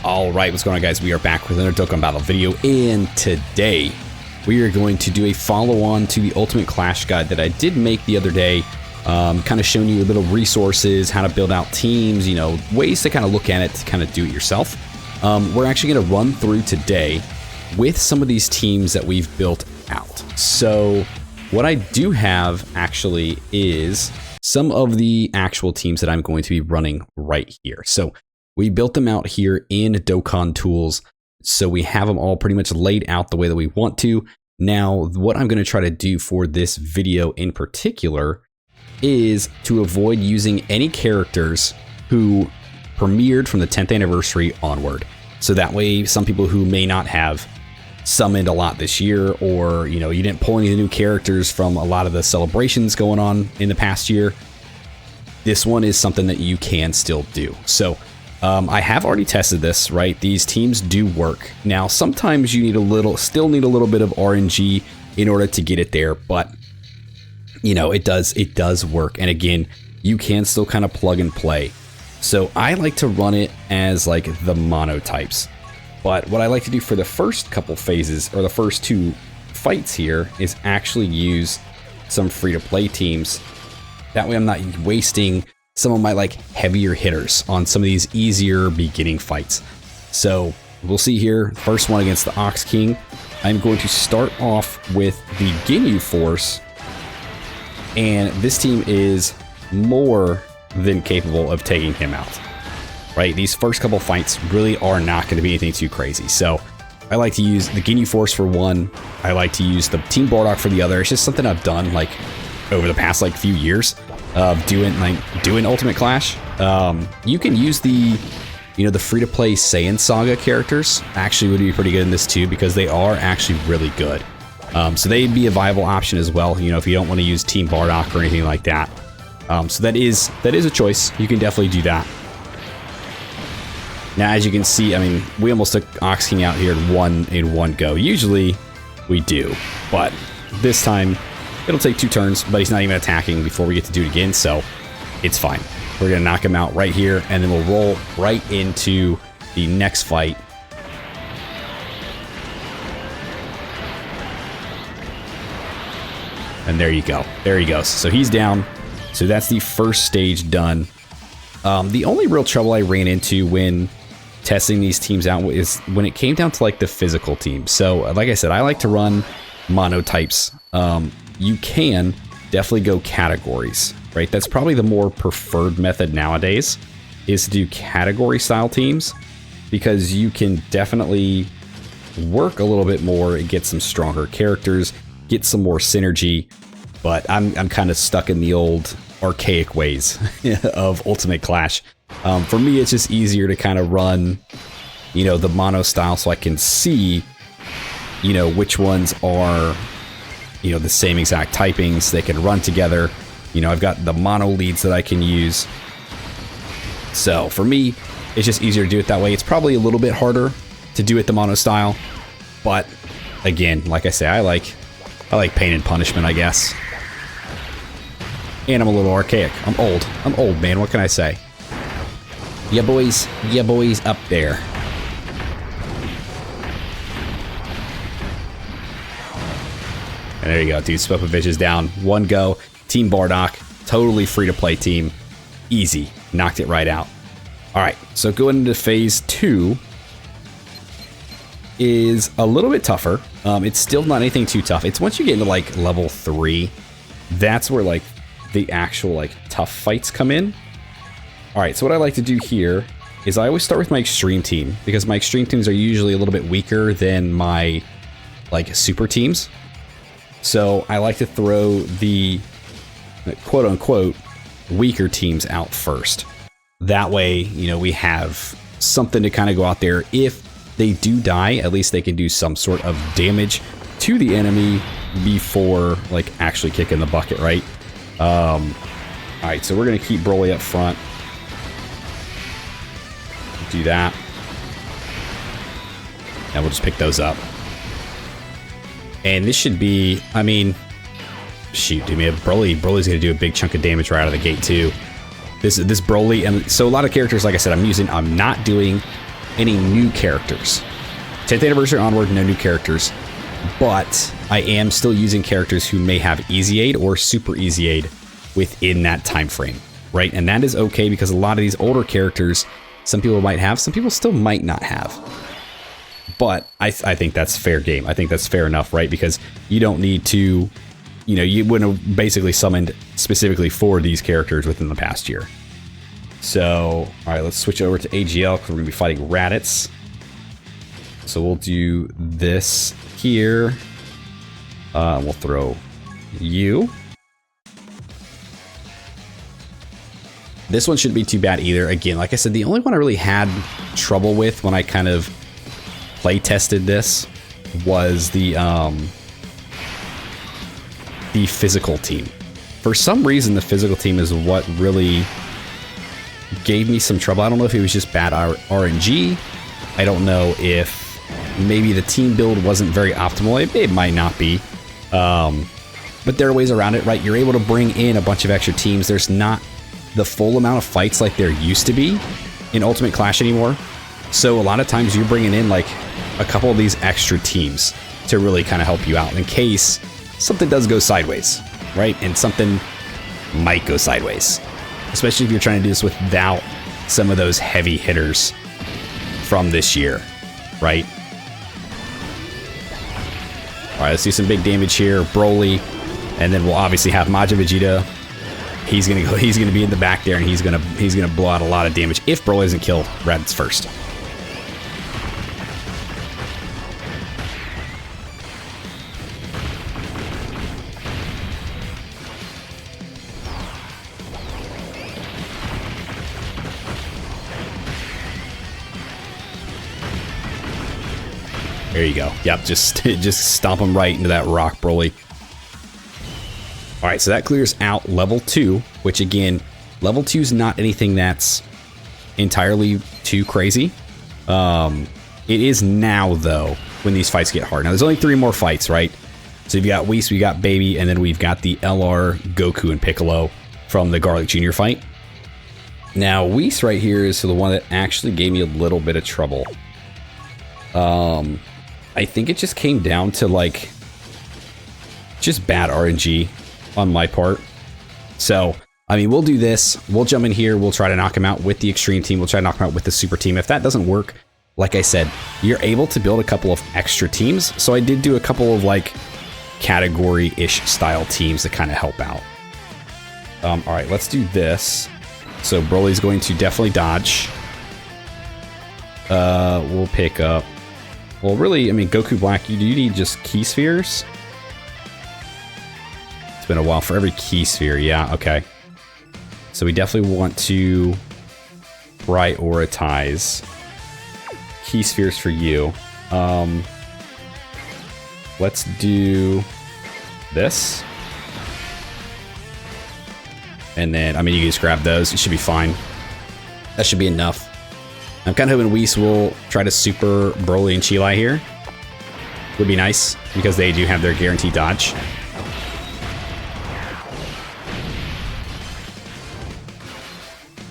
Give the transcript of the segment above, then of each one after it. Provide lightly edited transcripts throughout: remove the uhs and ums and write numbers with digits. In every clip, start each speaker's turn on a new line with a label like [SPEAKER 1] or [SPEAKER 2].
[SPEAKER 1] Alright, what's going on, guys? We are back with another Dokkan Battle video, and today we are going to do a follow-on to the Ultimate Clash guide that I did make the other day, kind of showing you a little resources, how to build out teams, you know, ways to kind of look at it to kind of do it yourself. We're actually going to run through today with some of these teams that we've built out. So what I do have actually is some of the actual teams that I'm going to be running right here. So we built them out here in Dokkan Tools, so we have them all pretty much laid out the way that we want to. Now, what I'm going to try to do for this video in particular is to avoid using any characters who premiered from the 10th anniversary onward. So that way, some people who may not have summoned a lot this year, or you know, you didn't pull any of the new characters from a lot of the celebrations going on in the past year, this one is something that you can still do. So I have already tested this, right? These teams do work. Now, sometimes you still need a little bit of RNG in order to get it there, but you know, it does work. And again, you can still kind of plug and play. So I like to run it as like the mono types. But what I like to do for the first couple phases, or the first two fights here, is actually use some free-to-play teams. That way I'm not wasting some of my like heavier hitters on some of these easier beginning fights. So we'll see here, first one against the Ox King. I'm going to start off with the Ginyu Force, and this team is more than capable of taking him out. Right, these first couple fights really are not going to be anything too crazy. So I like to use the Ginyu Force for one. I like to use the Team Bardock for the other. It's just something I've done like over the past like few years of doing Ultimate Clash. You can use the free-to-play Saiyan Saga characters. Actually would be pretty good in this too, because they are actually really good. So they'd be a viable option as well, you know, if you don't want to use Team Bardock or anything like that. So that is a choice. You can definitely do that. Now, as you can see, I mean, we almost took Ox King out here in one go. Usually we do, but this time it'll take 2 turns, but he's not even attacking before we get to do it again, so it's fine. We're gonna knock him out right here, and then we'll roll right into the next fight. And there you go. There he goes. So he's down. So that's the first stage done. The only real trouble I ran into when testing these teams out is when it came down to like the physical team. So like I said, I like to run mono types. You can definitely go categories, right? That's probably the more preferred method nowadays, is to do category style teams, because you can definitely work a little bit more and get some stronger characters, get some more synergy. But I'm kind of stuck in the old archaic ways of Ultimate Clash. For me, it's just easier to kind of run, you know, the mono style, so I can see, you know, which ones are, you know, the same exact typings. They can run together. You know, I've got the mono leads that I can use. So for me, it's just easier to do it that way. It's probably a little bit harder to do it the mono style, but again, like I say, I like pain and punishment, I guess. And I'm a little archaic. I'm old, man. What can I say? Yeah, boys up there. And there you go, dude. Spopovich is down. One go. Team Bardock. Totally free-to-play team. Easy. Knocked it right out. All right, so going into phase 2 is a little bit tougher. It's still not anything too tough. It's once you get into like level 3, that's where like the actual like tough fights come in. All right, so what I like to do here is I always start with my extreme team, because my extreme teams are usually a little bit weaker than my like super teams. So I like to throw the quote unquote weaker teams out first. That way, you know, we have something to kind of go out there. If they do die, at least they can do some sort of damage to the enemy before like actually kicking the bucket, right? All right, so we're gonna keep Broly up front. Do that, and we'll just pick those up. And this should be, I mean, shoot, dude, man, Broly's gonna do a big chunk of damage right out of the gate too. This Broly, and so a lot of characters, like I said, I'm not doing any new characters. 10th anniversary onward, no new characters. But I am still using characters who may have easy aid or super easy aid within that time frame, right? And that is okay because a lot of these older characters, some people might have, some people still might not have. But I think that's fair game. I think that's fair enough, right? Because you don't need to, you know, you wouldn't have basically summoned specifically for these characters within the past year. So, all right, let's switch over to AGL because we're going to be fighting Raditz. So we'll do this here. We'll throw you. This one shouldn't be too bad either. Again, like I said, the only one I really had trouble with when I kind of play tested this was the physical team. For some reason, the physical team is what really gave me some trouble. I don't know if it was just bad RNG. I don't know if maybe the team build wasn't very optimal. It might not be. But there are ways around it, right? You're able to bring in a bunch of extra teams. There's not the full amount of fights like there used to be in Ultimate Clash anymore. So a lot of times you're bringing in like a couple of these extra teams to really kind of help you out in case something does go sideways, right? And something might go sideways, especially if you're trying to do this without some of those heavy hitters from this year, right? All right, let's do some big damage here. Broly, and then we'll obviously have Majin Vegeta. He's gonna be in the back there, and he's gonna blow out a lot of damage if Broly doesn't kill Raditz first. There you go. Yep, just stomp him right into that rock, Broly. All right, so that clears out level 2, which again, level 2 is not anything that's entirely too crazy. It is now, though, when these fights get hard. Now, there's only 3 more fights, right? So you've got Whis, we got Baby, and then we've got the LR, Goku, and Piccolo from the Garlic Jr. fight. Now, Whis right here is the one that actually gave me a little bit of trouble. I think it just came down to, like, just bad RNG on my part. So, I mean, we'll do this. We'll jump in here. We'll try to knock him out with the Extreme Team. We'll try to knock him out with the Super Team. If that doesn't work, like I said, you're able to build a couple of extra teams. So I did do a couple of, like, category-ish style teams to kind of help out. All right, let's do this. So Broly's going to definitely dodge. We'll pick up... Well, really, I mean, Goku Black, you need just Key Spheres? It's been a while for every Key Sphere. Yeah, okay. So we definitely want to prioritize Key Spheres for you. Let's do this. And then, I mean, you can just grab those. It should be fine. That should be enough. I'm kind of hoping Whis will try to super Broly and Chilai here. Would be nice, because they do have their guaranteed dodge.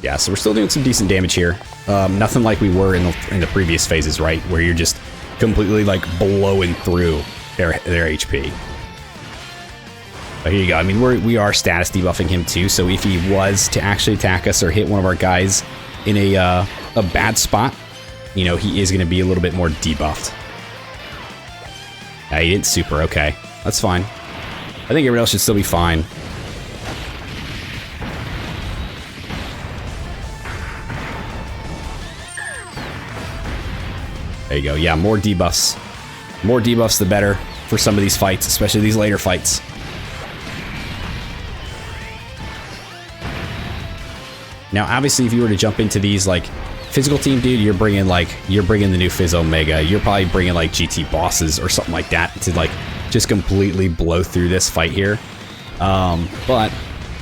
[SPEAKER 1] Yeah, so we're still doing some decent damage here. Nothing like we were in the previous phases, right? Where you're just completely, like, blowing through their HP. But here you go. I mean, we are status debuffing him too, so if he was to actually attack us or hit one of our guys in a bad spot, you know, he is going to be a little bit more debuffed. He didn't super. Okay, that's fine. I think everyone else should still be fine. There you go. Yeah, more debuffs. More debuffs, the better for some of these fights, especially these later fights. Now, obviously, if you were to jump into these, like, physical team, dude, you're bringing the new Fizz Omega. You're probably bringing, like, GT bosses or something like that to, like, just completely blow through this fight here. But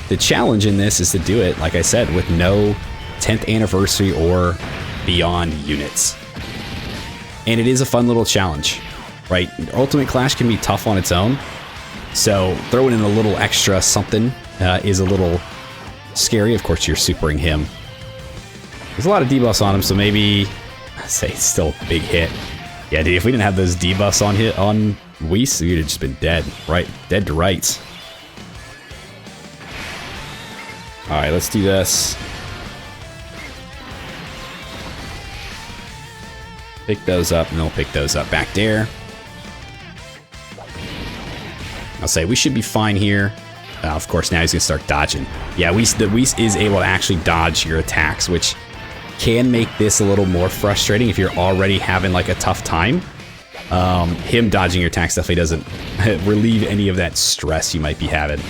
[SPEAKER 1] the challenge in this is to do it, like I said, with no 10th anniversary or beyond units. And it is a fun little challenge, right? Ultimate Clash can be tough on its own. So throwing in a little extra something is a little scary. Of course, you're supering him. There's a lot of debuffs on him, so maybe say it's still a big hit. Yeah, dude, if we didn't have those debuffs on Whis, we'd have just been dead. Right, dead to rights. Alright, let's do this. Pick those up, and then we'll pick those up back there. I'll say we should be fine here. Of course, now he's gonna start dodging. Yeah, Whis is able to actually dodge your attacks, which can make this a little more frustrating if you're already having like a tough time. Him dodging your attacks definitely doesn't relieve any of that stress you might be having.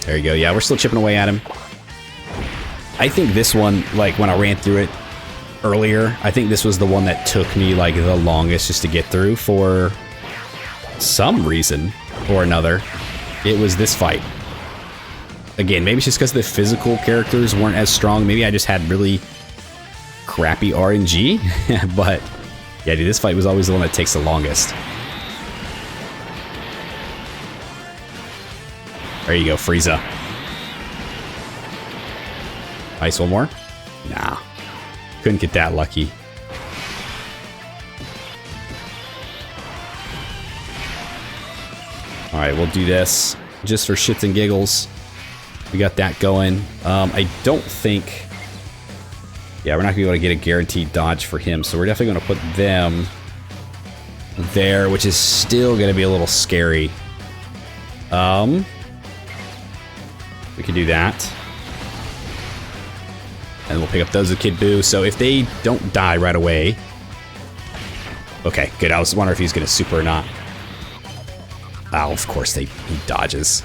[SPEAKER 1] There you go. Yeah, we're still chipping away at him. I think this one, like when I ran through it earlier, I think this was the one that took me like the longest just to get through for some reason or another. It was this fight. Again, maybe it's just because the physical characters weren't as strong. Maybe I just had really crappy RNG. But yeah, dude, this fight was always the one that takes the longest. There you go, Frieza. Ice one more? Nah. Couldn't get that lucky. Alright, we'll do this just for shits and giggles. We got that going. I don't think... Yeah, we're not going to be able to get a guaranteed dodge for him, so we're definitely going to put them there, which is still going to be a little scary. We can do that. And we'll pick up those with Kid Buu. So if they don't die right away... Okay, good. I was wondering if he's going to super or not. Oh, of course he dodges.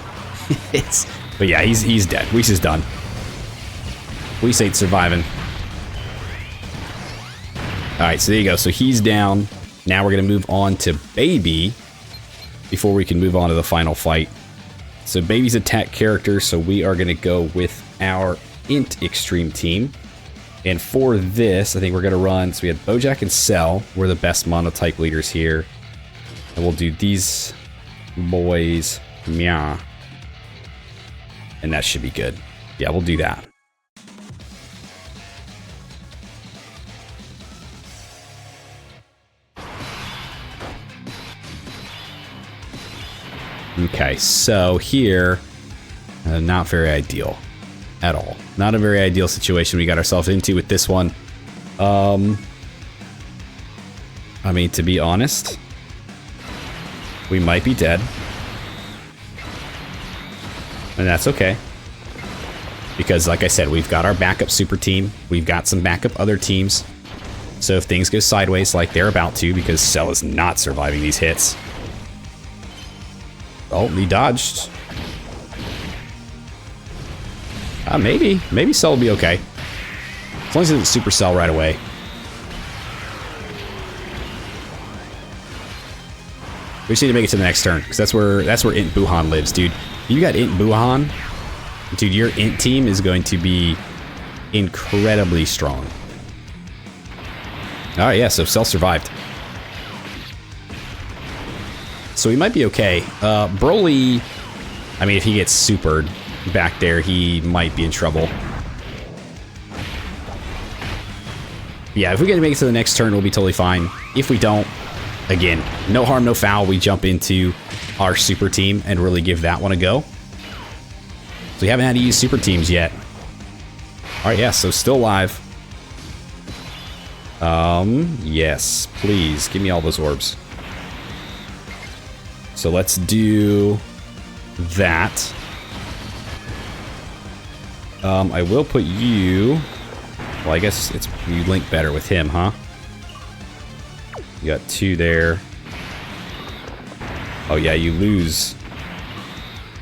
[SPEAKER 1] But yeah, he's dead. Whis is done. Whis ain't surviving. Alright, so there you go. So he's down. Now we're going to move on to Baby before we can move on to the final fight. So Baby's a tech character, so we are going to go with our Int Extreme team. And for this, I think we're going to run... So we had Bojack and Cell. We're the best monotype leaders here. And we'll do these... boys, meow, and that should be good. Yeah, we'll do that. Okay, so here, not very ideal at all. Not a very ideal situation we got ourselves into with this one. I mean, to be honest, we might be dead. And that's okay. Because like I said, we've got our backup super team. We've got some backup other teams. So if things go sideways like they're about to, because Cell is not surviving these hits. Oh, he dodged. Maybe Cell will be okay. As long as he doesn't super Cell right away. We just need to make it to the next turn, because that's where Int Buhan lives, dude. You got Int Buhan, dude, your Int team is going to be incredibly strong. Alright, yeah, so Cell survived. So he might be okay. Broly, I mean, if he gets supered back there, he might be in trouble. Yeah, if we get to make it to the next turn, we'll be totally fine. If we don't, again, no harm, no foul. We jump into our super team and really give that one a go. So we haven't had to use super teams yet. Alright, yeah, so still alive. Yes, please, give me all those orbs. So let's do that. I will put you... Well, I guess you link better with him, huh? You got 2 there. Oh yeah, you lose.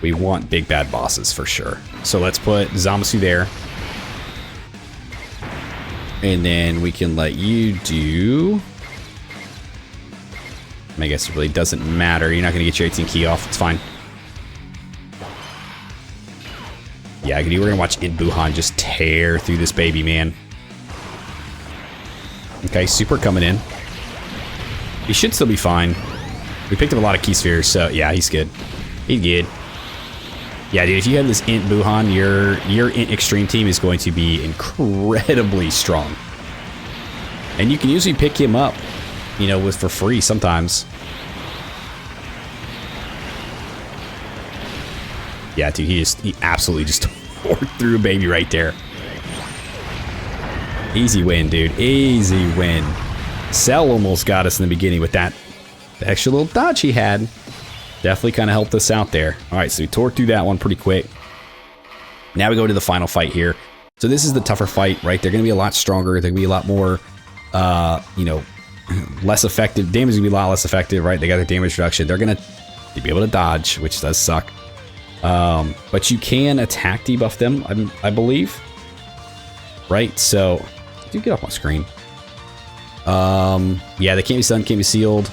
[SPEAKER 1] We want big bad bosses for sure. So let's put Zamasu there. And then we can let you do... I guess it really doesn't matter. You're not going to get your 18 key off. It's fine. Yeah, we're going to watch Int Buhan just tear through this baby, man. Okay, super coming in. He should still be fine. We picked up a lot of key spheres, so yeah, he's good. He's good. Yeah, dude, if you have this Int Buhan, your Int Extreme team is going to be incredibly strong. And you can usually pick him up, you know, for free sometimes. Yeah, dude, he absolutely just tore through a baby right there. Easy win, dude. Easy win. Cell almost got us in the beginning with that extra little dodge he had. Definitely kind of helped us out there. All right, so we tore through that one pretty quick. Now we go to the final fight here. So this is the tougher fight, right? They're going to be a lot stronger. They're going to be a lot more, you know, less effective. Damage is going to be a lot less effective, right? They got their damage reduction. They're going to be able to dodge, which does suck. But you can attack debuff them, I believe. Right? So, do get off my screen. Yeah, they can't be stunned, can't be sealed.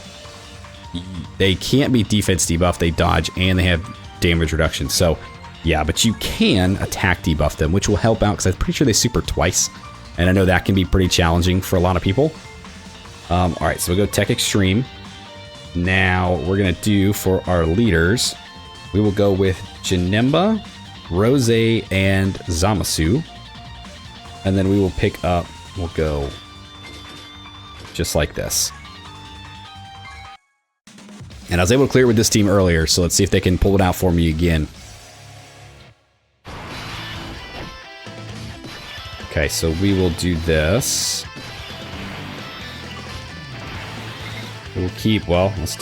[SPEAKER 1] They can't be defense debuff, they dodge, and they have damage reduction. So, yeah, but you can attack debuff them, which will help out, because I'm pretty sure they super twice. And I know that can be pretty challenging for a lot of people. Alright, so we'll go Tech Extreme. Now, what we're going to do for our leaders, we will go with Janemba, Rose, and Zamasu. And then we will pick up, we'll go just like this. And I was able to clear with this team earlier, so let's see if they can pull it out for me again. Okay, so we will do this. We'll keep, well, let's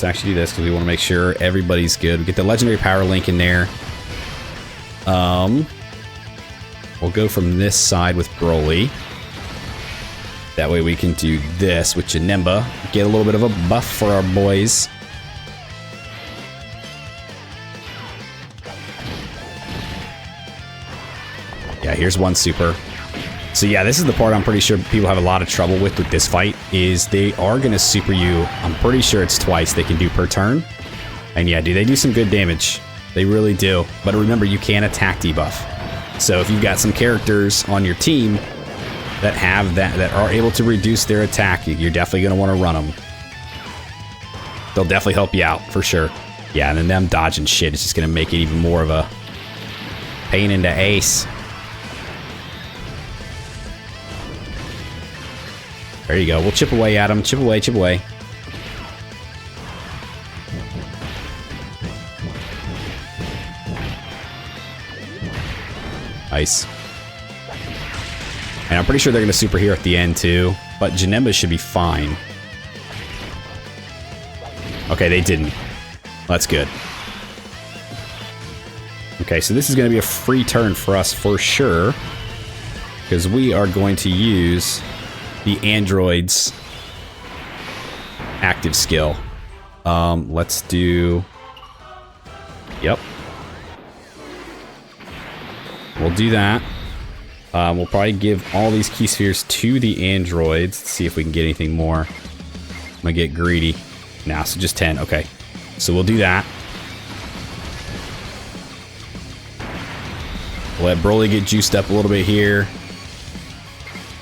[SPEAKER 1] actually do this because we want to make sure everybody's good. We get the legendary power link in there. We'll go from this side with Broly. That way we can do this with Janemba. Get a little bit of a buff for our boys. Yeah, here's one super. So yeah, this is the part I'm pretty sure people have a lot of trouble with this fight, is they are going to super you. I'm pretty sure it's twice they can do per turn. And yeah, dude, they do some good damage. They really do. But remember, you can attack debuff. So if you've got some characters on your team that have that are able to reduce their attack, you're definitely going to want to run them. They'll definitely help you out, for sure. Yeah, and then them dodging shit is just going to make it even more of a pain in the ace. There you go. We'll chip away at him. Chip away, chip away. Nice. And I'm pretty sure they're going to super here at the end, too. But Janemba should be fine. Okay, they didn't. That's good. Okay, so this is going to be a free turn for us for sure. Because we are going to use the android's active skill. Let's do... Yep. We'll do that. We'll probably give all these key spheres to the androids. Let's see if we can get anything more. I'm gonna get greedy. Nah, so just 10. Okay. So we'll do that. We'll let Broly get juiced up a little bit here.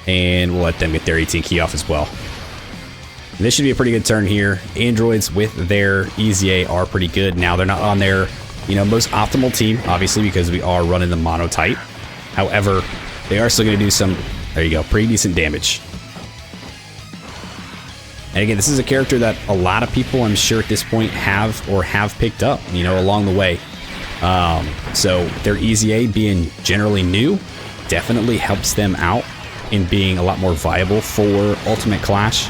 [SPEAKER 1] And we'll let them get their 18 key off as well. And this should be a pretty good turn here. Androids with their EZA are pretty good. Now they're not on their, you know, most optimal team, obviously, because we are running the mono type. However, they are still going to do some, there you go, pretty decent damage. And again, this is a character that a lot of people, I'm sure at this point, have picked up, you know, along the way. So their EZA being generally new definitely helps them out in being a lot more viable for Ultimate Clash,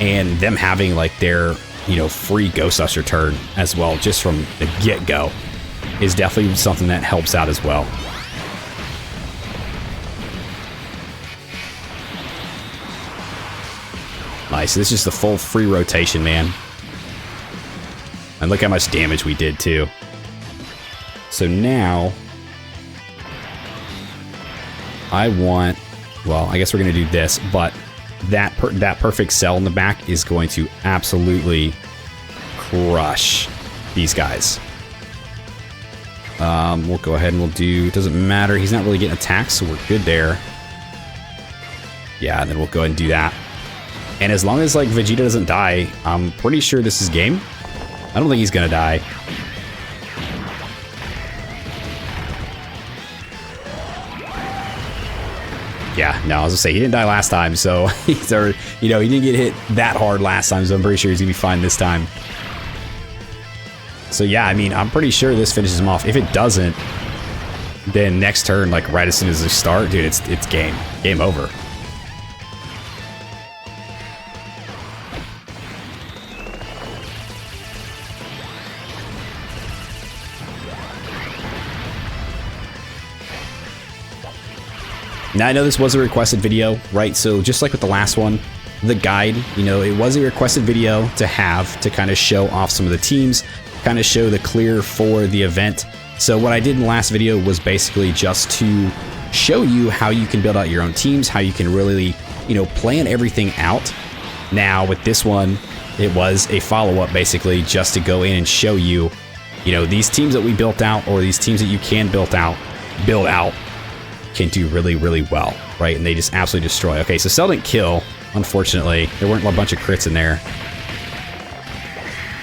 [SPEAKER 1] and them having like their, you know, free Ghost Usher turn as well, just from the get-go, is definitely something that helps out as well. Nice, this is just the full free rotation, man. And look how much damage we did too. So now I want, well, I guess we're going to do this, but that perfect cell in the back is going to absolutely crush these guys. We'll go ahead and we'll do, it doesn't matter, he's not really getting attacked, so we're good there. Yeah, and then we'll go ahead and do that. And as long as like Vegeta doesn't die, I'm pretty sure this is game. I don't think he's going to die. Yeah, no, I was gonna say he didn't die last time, so he's already, you know, he didn't get hit that hard last time, so I'm pretty sure he's gonna be fine this time. So yeah, I mean, I'm pretty sure this finishes him off. If it doesn't, then next turn, like right as soon as they start, dude, it's game over. Now, I know this was a requested video, right? So just like with the last one, the guide, you know, it was a requested video to have to kind of show off some of the teams, kind of show the clear for the event. So what I did in the last video was basically just to show you how you can build out your own teams, how you can really, you know, plan everything out. Now with this one, it was a follow-up basically just to go in and show you, you know, these teams that we built out, or these teams that you can build out can do really, really well, right? And they just absolutely destroy. Okay, so Cell didn't kill, unfortunately. There weren't a bunch of crits in there.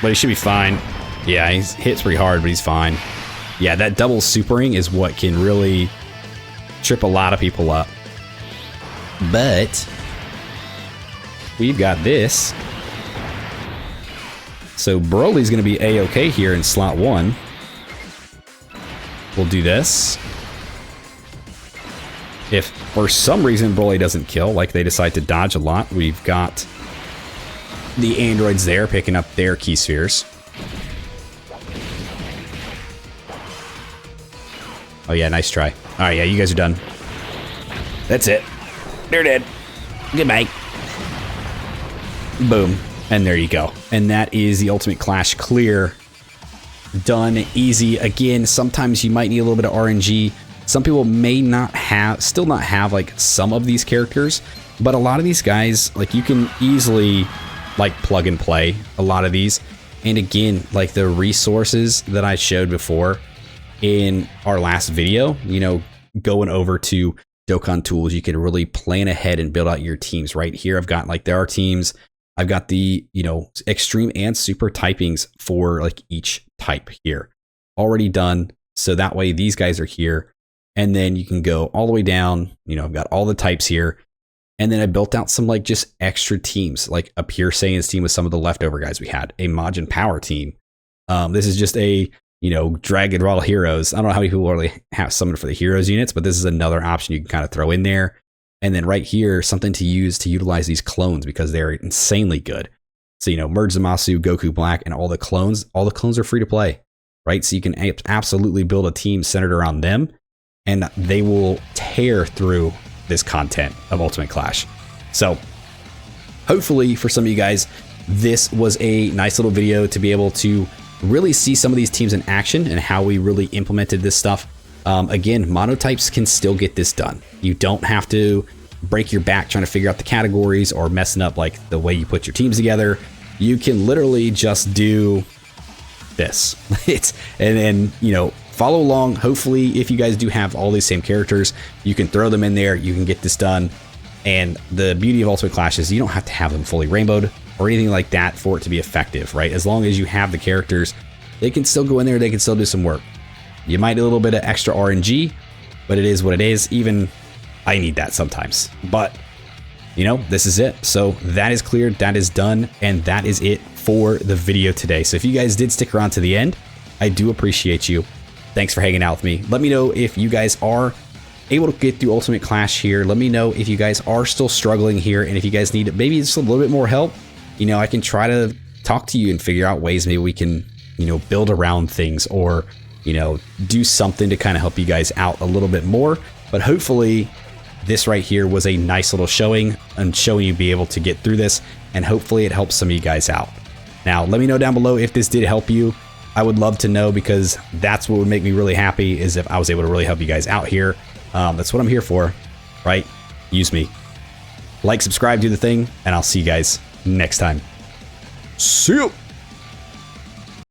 [SPEAKER 1] But he should be fine. Yeah, he hits pretty hard, but he's fine. Yeah, that double supering is what can really trip a lot of people up. But we've got this. So Broly's going to be A-okay here in slot 1. We'll do this. If for some reason Broly doesn't kill, like they decide to dodge a lot, we've got the androids there picking up their key spheres. Oh yeah, nice try. All right, yeah, you guys are done. That's it. They're dead. Goodbye. Boom. And there you go. And that is the Ultimate Clash clear. Done. Easy. Again, sometimes you might need a little bit of RNG. Some people may still not have like some of these characters, but a lot of these guys, like you can easily like plug and play a lot of these. And again, like the resources that I showed before in our last video, you know, going over to Dokkan tools, you can really plan ahead and build out your teams. Right here, I've got like there are teams. I've got the, you know, extreme and super typings for like each type here already done. So that way these guys are here. And then you can go all the way down, you know, I've got all the types here. And then I built out some like just extra teams, like a Pure Saiyan's team with some of the leftover guys we had, a Majin Power team. This is just a, you know, Dragon Ball Heroes. I don't know how many people really have summoned for the Heroes units, but this is another option you can kind of throw in there. And then right here, something to use to utilize these clones because they're insanely good. So, you know, Merge Zamasu, Goku Black, and all the clones are free to play, right? So you can absolutely build a team centered around them. And they will tear through this content of Ultimate Clash. So hopefully for some of you guys, this was a nice little video to be able to really see some of these teams in action and how we really implemented this stuff. Again, monotypes can still get this done. You don't have to break your back trying to figure out the categories or messing up like the way you put your teams together. You can literally just do this. And then, you know, follow along. Hopefully, if you guys do have all these same characters, you can throw them in there. You can get this done. And the beauty of Ultimate Clash is you don't have to have them fully rainbowed or anything like that for it to be effective, right? As long as you have the characters, they can still go in there. They can still do some work. You might need a little bit of extra RNG, but it is what it is. Even I need that sometimes. But, you know, this is it. So that is cleared. That is done. And that is it for the video today. So if you guys did stick around to the end, I do appreciate you. Thanks for hanging out with me. Let me know if you guys are able to get through Ultimate Clash here. Let me know if you guys are still struggling here, and if you guys need maybe just a little bit more help. You know, I can try to talk to you and figure out ways maybe we can, you know, build around things or, you know, do something to kind of help you guys out a little bit more. But hopefully this right here was a nice little showing and showing you be able to get through this, and hopefully it helps some of you guys out. Now, let me know down below if this did help you. I would love to know, because that's what would make me really happy, is if I was able to really help you guys out here. That's what I'm here for, right? Use me. Like, subscribe, do the thing, and I'll see you guys next time. See you!